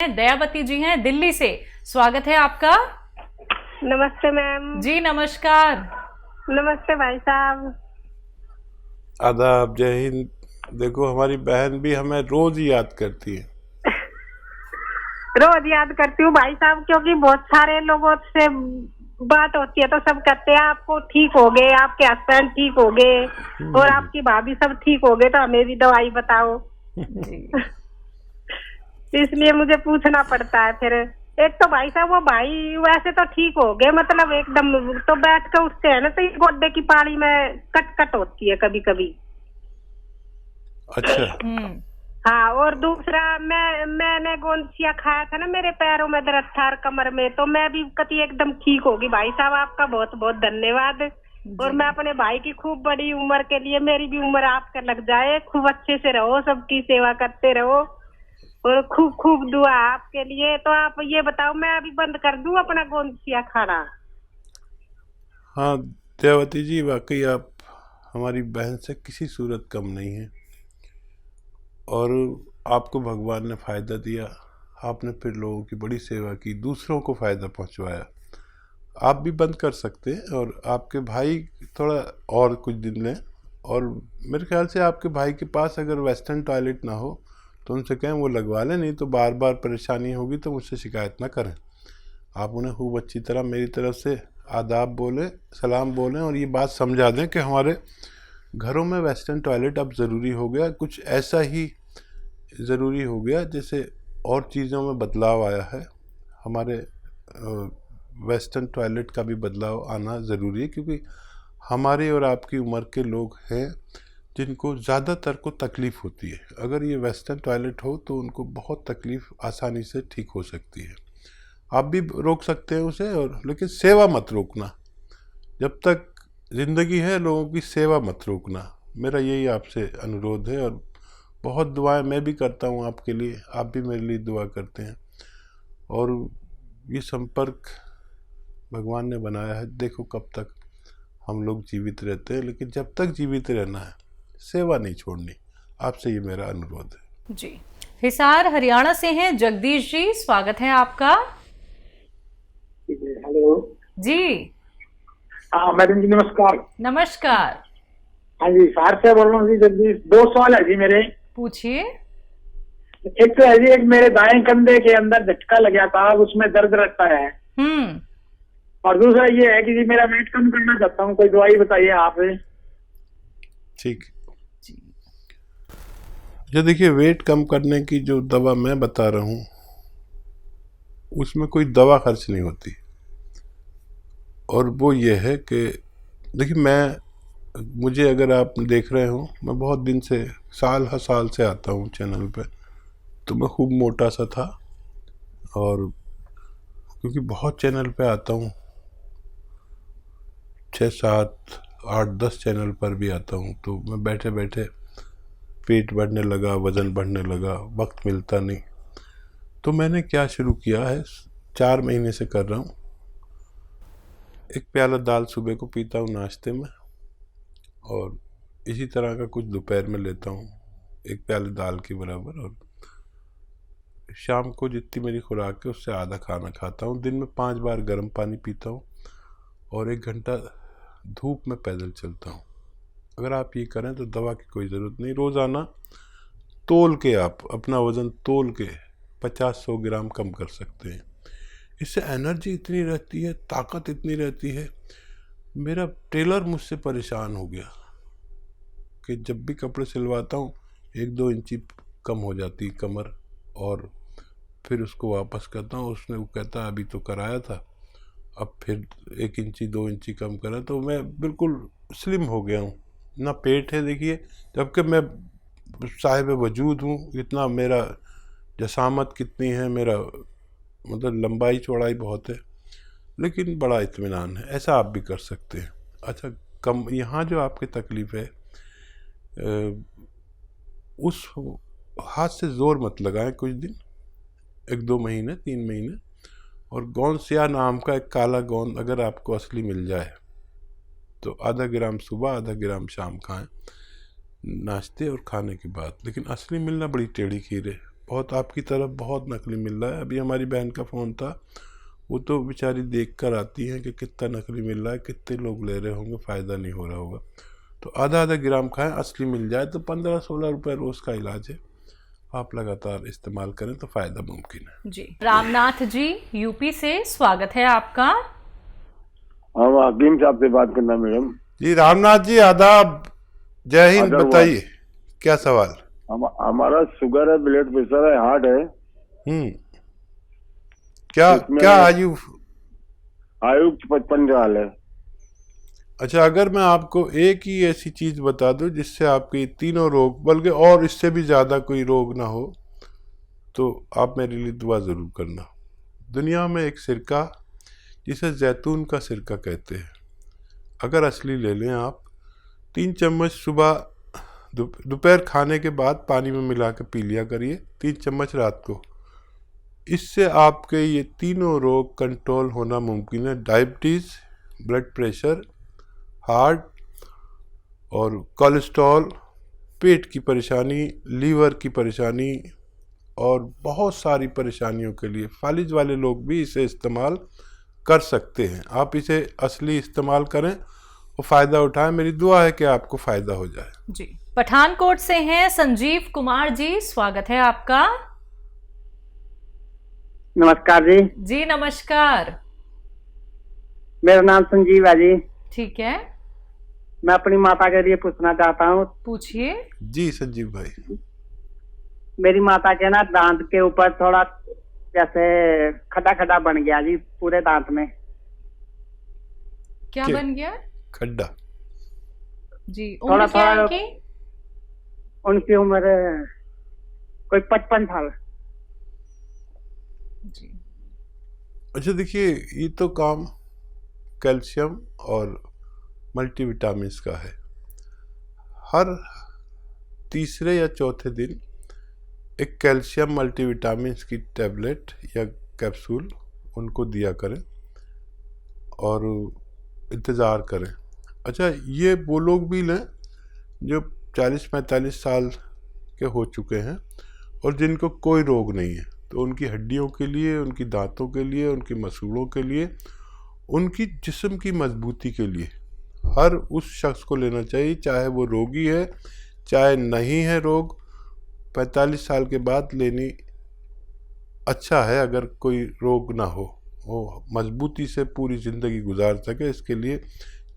दयावती जी हैं दिल्ली से। स्वागत है आपका। नमस्ते मैम। जी नमस्कार। नमस्ते भाई साहब। आदाब, जय हिंद। देखो हमारी बहन भी हमें रोज ही याद करती है। रोज याद करती हूँ भाई साहब, क्योंकि बहुत सारे लोगों से बात होती है तो सब कहते हैं आपको ठीक हो गए, आपके हस्बैंड ठीक हो गए और आपकी भाभी सब ठीक हो गए, तो हमें भी दवाई बताओ। जी इसलिए मुझे पूछना पड़ता है। फिर एक तो भाई साहब वो भाई वैसे तो ठीक हो गए, मतलब एकदम तो बैठ के उठते हैं ना तो गोड्डे की पाड़ी में कट कट होती है कभी कभी। अच्छा। हाँ, और दूसरा मैंने गोंदसिया खाया था ना, मेरे पैरों में दर्द था और कमर में, तो मैं भी कभी एकदम ठीक होगी। भाई साहब आपका बहुत बहुत धन्यवाद। और मैं अपने भाई की खूब बड़ी उम्र के लिए, मेरी भी उम्र आपका लग जाए, खूब अच्छे से रहो, सबकी सेवा करते रहो और खूब खूब दुआ आपके लिए। तो आप ये बताओ, मैं अभी बंद कर दूं अपना गोंदसिया खाना? हाँ दयावती जी, वाकई आप हमारी बहन से किसी सूरत कम नहीं है और आपको भगवान ने फ़ायदा दिया। आपने फिर लोगों की बड़ी सेवा की, दूसरों को फ़ायदा पहुंचवाया। आप भी बंद कर सकते हैं और आपके भाई थोड़ा और कुछ दिन लें। और मेरे ख्याल से आपके भाई के पास अगर वेस्टर्न टॉयलेट ना हो तो उनसे कहें वो लगवा लें, नहीं तो बार बार परेशानी होगी तो मुझसे शिकायत ना करें। आप उन्हें खूब अच्छी तरह मेरी तरफ से आदाब बोलें, सलाम बोलें और ये बात समझा दें कि हमारे घरों में वेस्टर्न टॉयलेट अब ज़रूरी हो गया, कुछ ऐसा ही ज़रूरी हो गया जैसे और चीज़ों में बदलाव आया है। हमारे वेस्टर्न टॉयलेट का भी बदलाव आना ज़रूरी है, क्योंकि हमारे और आपकी उम्र के लोग हैं जिनको ज़्यादातर को तकलीफ़ होती है। अगर ये वेस्टर्न टॉयलेट हो तो उनको बहुत तकलीफ़ आसानी से ठीक हो सकती है। आप भी रोक सकते हैं उसे, और लेकिन सेवा मत रोकना। जब तक ज़िंदगी है लोगों की सेवा मत रोकना। मेरा यही आपसे अनुरोध है। और बहुत दुआएं मैं भी करता हूं आपके लिए, आप भी मेरे लिए दुआ करते हैं। और ये संपर्क भगवान ने बनाया है। देखो कब तक हम लोग जीवित रहते हैं, लेकिन जब तक जीवित रहना है सेवा नहीं छोड़नी। आपसे ये मेरा अनुरोध है। जी। हिसार हरियाणा से हैं जगदीश जी, स्वागत है आपका। हेलो जी हाँ मैडम जी, नमस्कार। नमस्कार। हाँ जी, सार से बोल रहा हूँ जी। जल्दी 2 सवाल है जी मेरे। पूछिए। एक तो है जी, एक मेरे दाएं कंधे के अंदर झटका लग गया था, उसमें दर्द रहता है। और दूसरा ये है कि जी मेरा वेट कम करना चाहता हूँ, कोई दवाई बताइए आप। ठीक। जो देखिए, वेट कम करने की जो दवा मैं बता रहा हूँ उसमें कोई दवा खर्च नहीं होती। और वो ये है कि देखिए, मुझे अगर आप देख रहे हो, मैं बहुत दिन से साल हर साल से आता हूँ चैनल पे, तो मैं खूब मोटा सा था। और क्योंकि बहुत चैनल पे आता हूँ, 6, 7, 8, 10 चैनल पर भी आता हूँ, तो मैं बैठे बैठे पेट बढ़ने लगा, वज़न बढ़ने लगा, वक्त मिलता नहीं। तो मैंने क्या शुरू किया है, 4 महीने से कर रहा हूँ। 1 प्याला दाल सुबह को पीता हूँ नाश्ते में, और इसी तरह का कुछ दोपहर में लेता हूँ, 1 प्याले दाल के बराबर। और शाम को जितनी मेरी खुराक है उससे आधा खाना खाता हूँ। दिन में 5 बार गर्म पानी पीता हूँ और 1 घंटा धूप में पैदल चलता हूँ। अगर आप ये करें तो दवा की कोई ज़रूरत नहीं। रोज़ाना तोल के, आप अपना वज़न तोल के 50-100 ग्राम कम कर सकते हैं। इससे एनर्जी इतनी रहती है, ताकत इतनी रहती है। मेरा टेलर मुझसे परेशान हो गया कि जब भी कपड़े सिलवाता हूँ 1-2 इंची कम हो जाती कमर, और फिर उसको वापस करता हूँ। वो कहता अभी तो कराया था, अब फिर 1 इंची 2 इंची कम करा, तो मैं बिल्कुल स्लिम हो गया हूँ। ना पेट है देखिए, जबकि मैं साहिब वजूद हूँ। इतना मेरा जसामत कितनी है, मेरा मतलब लंबाई चौड़ाई बहुत है, लेकिन बड़ा इत्मीनान है। ऐसा आप भी कर सकते हैं। अच्छा, कम यहाँ जो आपकी तकलीफ़ है, उस हाथ से ज़ोर मत लगाएं कुछ दिन, 1-2 महीने 3 महीने। और गोंदसिया नाम का एक काला गोंद अगर आपको असली मिल जाए तो आधा ग्राम सुबह, आधा ग्राम शाम खाएं, नाश्ते और खाने के बाद। लेकिन असली मिलना बड़ी टेढ़ी खीर है। बहुत आपकी तरफ बहुत नकली मिल रहा है। अभी हमारी बहन का फ़ोन था, वो तो बेचारी देख कर आती हैं कि कितना नकली मिल रहा है, कितने लोग ले रहे होंगे, फ़ायदा नहीं हो रहा होगा। तो आधा आधा ग्राम खाएं, असली मिल जाए तो 15-16 रुपये रोज़ का इलाज है। आप लगातार इस्तेमाल करें तो फ़ायदा मुमकिन है। जी। रामनाथ जी यूपी से स्वागत है आपका। हाँ, हकीम साहब से बात करना मैडम। जी रामनाथ जी आदाब, जय हिंद। बताइए क्या सवाल। हमारा शुगर है, ब्लड प्रेशर है, हार्ट है। क्या आयु 55 साल है। अच्छा, अगर मैं आपको एक ही ऐसी चीज़ बता दूं जिससे आपके तीनों रोग, बल्कि और इससे भी ज़्यादा कोई रोग ना हो, तो आप मेरे लिए दुआ ज़रूर करना। दुनिया में एक सिरका जिसे जैतून का सिरका कहते हैं, अगर असली ले लें आप, 3 चम्मच सुबह दोपहर खाने के बाद पानी में मिला के पी लिया करिए, 3 चम्मच रात को। इससे आपके ये तीनों रोग कंट्रोल होना मुमकिन है। डायबिटीज़, ब्लड प्रेशर, हार्ट और कोलेस्ट्रॉल, पेट की परेशानी, लीवर की परेशानी और बहुत सारी परेशानियों के लिए फालिज वाले लोग भी इसे इस्तेमाल कर सकते हैं। आप इसे असली इस्तेमाल करें और फ़ायदा उठाएं। मेरी दुआ है कि आपको फ़ायदा हो जाए। जी। पठानकोट से हैं संजीव कुमार जी, स्वागत है आपका। नमस्कार जी। जी नमस्कार। मेरा नाम संजीव है जी। ठीक है, मैं अपनी माता के लिए पूछना चाहता हूँ। पूछिए। जी संजीव भाई। मेरी माता के ना दांत के ऊपर थोड़ा जैसे खड्डा खड्डा बन गया जी, पूरे दांत में। क्या बन गया? खड्डा। जी। उम्र क्या है उनकी? उनकी उम्र कोई 55 साल। जी। अच्छा देखिए, ये तो काम कैल्शियम और मल्टीविटामिन्स का है। हर तीसरे या चौथे दिन एक कैल्शियम मल्टीविटामिन्स की टैबलेट या कैप्सूल उनको दिया करें और इंतज़ार करें। अच्छा, ये वो लोग भी लें जो 40-45 साल के हो चुके हैं और जिनको कोई रोग नहीं है, तो उनकी हड्डियों के लिए, उनकी दांतों के लिए, उनकी मसूड़ों के लिए, उनकी जिस्म की मजबूती के लिए हर उस शख्स को लेना चाहिए, चाहे वो रोगी है चाहे नहीं है रोग। 45 साल के बाद लेनी अच्छा है, अगर कोई रोग ना हो, वो मजबूती से पूरी ज़िंदगी गुजार सके। इसके लिए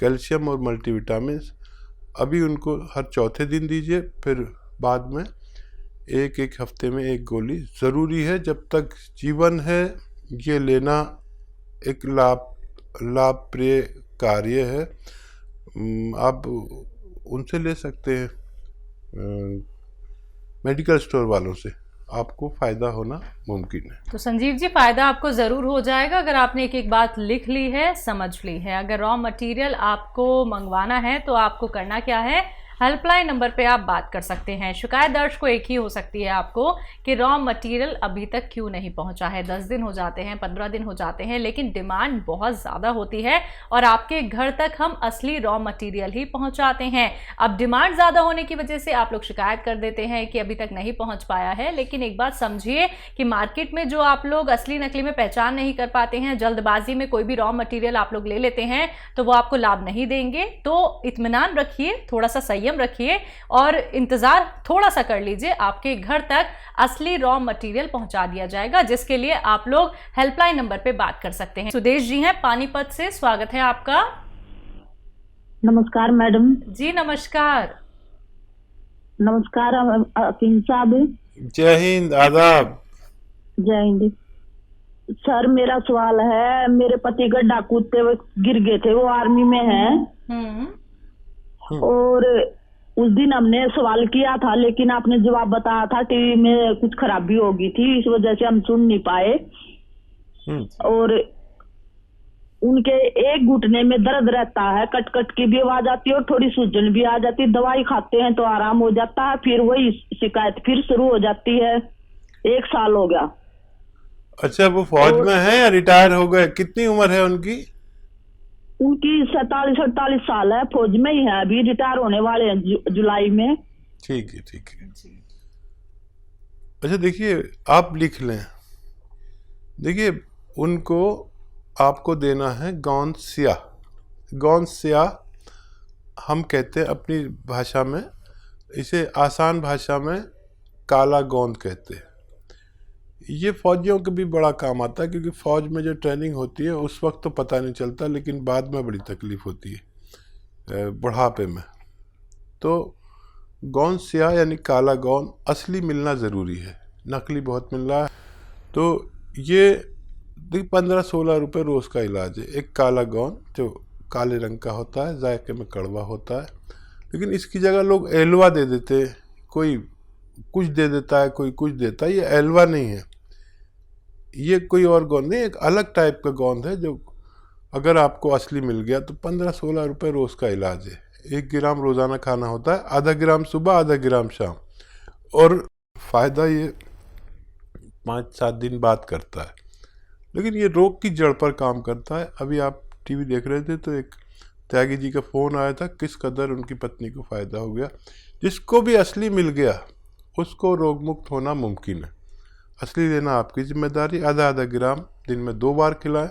कैल्शियम और मल्टीविटामिन्स अभी उनको हर चौथे दिन दीजिए, फिर बाद में एक हफ्ते में 1 गोली ज़रूरी है। जब तक जीवन है ये लेना एक लाभप्रिय कार्य है। आप उनसे ले सकते हैं, मेडिकल स्टोर वालों से, आपको फ़ायदा होना मुमकिन है। तो संजीव जी, फ़ायदा आपको ज़रूर हो जाएगा अगर आपने एक बात लिख ली है, समझ ली है। अगर रॉ मटेरियल आपको मंगवाना है तो आपको करना क्या है, हेल्पलाइन नंबर पे आप बात कर सकते हैं। शिकायत दर्ज को एक ही हो सकती है आपको कि रॉ मटेरियल अभी तक क्यों नहीं पहुंचा है। 10 दिन हो जाते हैं, 15 दिन हो जाते हैं, लेकिन डिमांड बहुत ज़्यादा होती है और आपके घर तक हम असली रॉ मटेरियल ही पहुंचाते हैं। अब डिमांड ज़्यादा होने की वजह से आप लोग शिकायत कर देते हैं कि अभी तक नहीं पहुँच पाया है, लेकिन एक बात समझिए कि मार्केट में जो आप लोग असली नकली में पहचान नहीं कर पाते हैं, जल्दबाजी में कोई भी रॉ मटेरियल आप लोग ले लेते हैं, तो वो आपको लाभ नहीं देंगे। तो इत्मीनान रखिए, थोड़ा सा संयम रखिए और इंतजार थोड़ा सा कर लीजिए, आपके घर तक असली रॉ मटेरियल पहुंचा दिया जाएगा, जिसके लिए आप लोग हेल्पलाइन नंबर पे बात कर सकते हैं। सुदेश जी हैं पानीपत से, स्वागत है आपका। नमस्कार मैडम जी नमस्कार। नमस्कार हकीम साहब। जय हिंद, आदाब। जय हिंद सर। मेरा सवाल है, मेरे पति गड्ढा कूदते हुए गिर गए थे, वो आर्मी में हैं और उस दिन हमने सवाल किया था, लेकिन आपने जवाब बताया था टीवी में कुछ खराबी हो गई थी, इस वजह से हम सुन नहीं पाए। और उनके एक घुटने में दर्द रहता है, कट कट की भी आवाज आती है और थोड़ी सूजन भी आ जाती है। दवाई खाते हैं तो आराम हो जाता है, फिर वही शिकायत फिर शुरू हो जाती है। 1 साल हो गया। अच्छा, वो फौज में है या रिटायर हो गए? कितनी उम्र है उनकी? उनकी 47-48 साल है, फौज में ही है, अभी रिटायर होने वाले हैं जुलाई में। ठीक है, ठीक है। अच्छा देखिए, आप लिख लें। देखिए, उनको आपको देना है गौन स्या। गौन स्या हम कहते हैं अपनी भाषा में, इसे आसान भाषा में काला गोंद कहते हैं। ये फौजियों के भी बड़ा काम आता है, क्योंकि फ़ौज में जो ट्रेनिंग होती है उस वक्त तो पता नहीं चलता, लेकिन बाद में बड़ी तकलीफ़ होती है बुढ़ापे में। तो गौन स्या यानी काला गोंद असली मिलना ज़रूरी है, नकली बहुत मिल रहा है। तो ये 15-16 रुपये रोज़ का इलाज है। एक काला गोंद जो काले रंग का होता है, जायके में कड़वा होता है, लेकिन इसकी जगह लोग एलवा दे देते हैं। कोई कुछ दे देता है, कोई कुछ देता है। ये एलवा नहीं है, ये कोई और गोंद नहीं, एक अलग टाइप का गोंद है जो अगर आपको असली मिल गया तो 15-16 रुपये रोज़ का इलाज है। 1 ग्राम रोज़ाना खाना होता है, आधा ग्राम सुबह, आधा ग्राम शाम, और फ़ायदा ये 5-7 दिन बाद करता है। लेकिन ये रोग की जड़ पर काम करता है। अभी आप टीवी देख रहे थे तो एक त्यागी जी का फ़ोन आया था, किस कदर उनकी पत्नी को फ़ायदा हो गया। जिसको भी असली मिल गया उसको रोग मुक्त होना मुमकिन है। असली लेना आपकी जिम्मेदारी। आधा ग्राम दिन में 2 बार खिलाएं।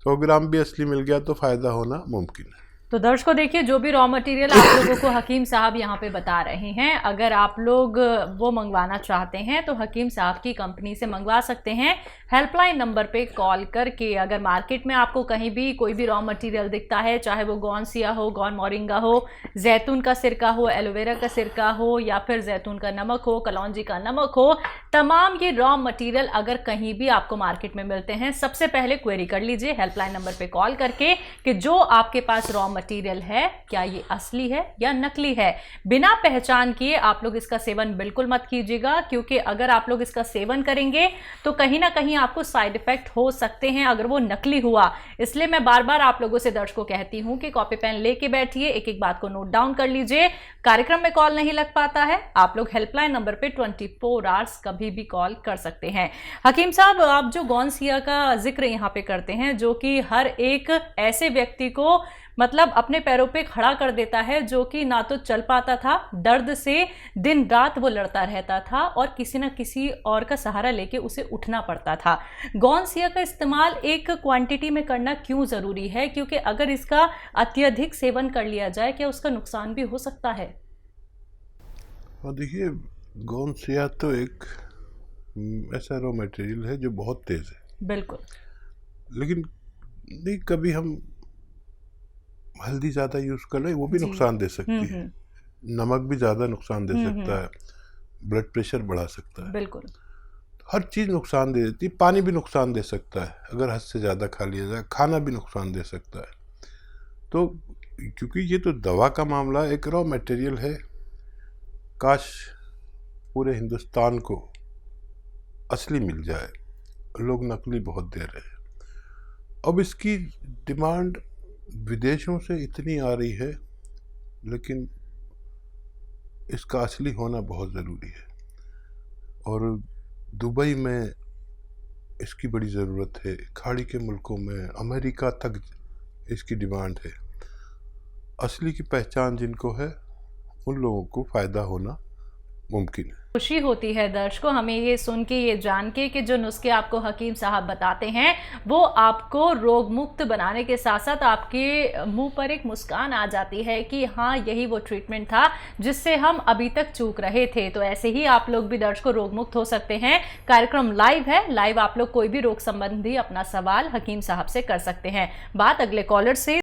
100 ग्राम भी असली मिल गया तो फ़ायदा होना मुमकिन है। तो दर्शकों देखिए, जो भी रॉ मटेरियल आप लोगों को हकीम साहब यहाँ पे बता रहे हैं, अगर आप लोग वो मंगवाना चाहते हैं तो हकीम साहब की कंपनी से मंगवा सकते हैं। हेल्पलाइन नंबर पे कॉल करके। अगर मार्केट में आपको कहीं भी कोई भी रॉ मटेरियल दिखता है, चाहे वो गौन सिया हो, गौन मोरिंगा हो, जैतून का सिरका हो, एलोवेरा का सिरका हो, या फिर जैतून का नमक हो, कलौंजी का नमक हो, तमाम ये रॉ मटेरियल अगर कहीं भी आपको मार्केट में मिलते हैं, सबसे पहले क्वेरी कर लीजिए हेल्पलाइन नंबर पे कॉल करके कि जो आपके पास रॉ मटेरियल है क्या ये असली है या नकली है। बिना पहचान किए आप लोग इसका सेवन बिल्कुल मत कीजिएगा, क्योंकि अगर आप लोग इसका सेवन करेंगे तो कहीं ना कहीं आपको साइड इफेक्ट हो सकते हैं अगर वो नकली हुआ। इसलिए मैं बार बार आप लोगों से दर्शकों कहती हूं कि कॉपी पेन लेके बैठिए, एक एक बात को नोट डाउन कर लीजिए। कार्यक्रम में कॉल नहीं लग पाता है, आप लोग हेल्पलाइन नंबर पे 24 आवर्स कभी भी कॉल कर सकते हैं। हकीम साहब, आप जो गौन सिया का जिक्र यहाँ पे करते हैं, जो कि हर एक ऐसे व्यक्ति को मतलब अपने पैरों पे खड़ा कर देता है, जो कि ना तो चल पाता था, दर्द से दिन रात वो लड़ता रहता था और किसी न किसी और का सहारा लेके उसे उठना पड़ता था। गौन सिया का इस्तेमाल एक क्वांटिटी में करना क्यों ज़रूरी है, क्योंकि अगर इसका अत्यधिक सेवन कर लिया जाए क्या उसका नुकसान भी हो सकता है? और देखिए, गौन सिया तो एक ऐसा रॉ मटेरियल है जो बहुत तेज़ है। बिल्कुल। लेकिन नहीं, कभी हम हल्दी ज़्यादा यूज़ कर लें, वो भी नुकसान दे सकती है। नमक भी ज़्यादा नुकसान दे सकता है, ब्लड प्रेशर बढ़ा सकता है। बिल्कुल। हर चीज़ नुकसान दे देती है। पानी भी नुकसान दे सकता है अगर हद से ज़्यादा खा लिया जाए। खाना भी नुकसान दे सकता है। तो क्योंकि ये तो दवा का मामला एक रॉ मटेरियल है, काश पूरे हिंदुस्तान को असली मिल जाए। लोग नकली बहुत दे रहे हैं। अब इसकी डिमांड विदेशों से इतनी आ रही है, लेकिन इसका असली होना बहुत ज़रूरी है। और दुबई में इसकी बड़ी ज़रूरत है, खाड़ी के मुल्कों में, अमेरिका तक इसकी डिमांड है। असली की पहचान जिनको है उन लोगों को फ़ायदा होना मुमकिन है। खुशी होती है दर्शकों हमें ये सुन के, ये जान के कि जो नुस्खे आपको हकीम साहब बताते हैं वो आपको रोग मुक्त बनाने के साथ साथ आपके मुंह पर एक मुस्कान आ जाती है कि हाँ, यही वो ट्रीटमेंट था जिससे हम अभी तक चूक रहे थे। तो ऐसे ही आप लोग भी दर्शकों रोग मुक्त हो सकते हैं। कार्यक्रम लाइव है, लाइव आप लोग कोई भी रोग संबंधी अपना सवाल हकीम साहब से कर सकते हैं। बात अगले कॉलर से।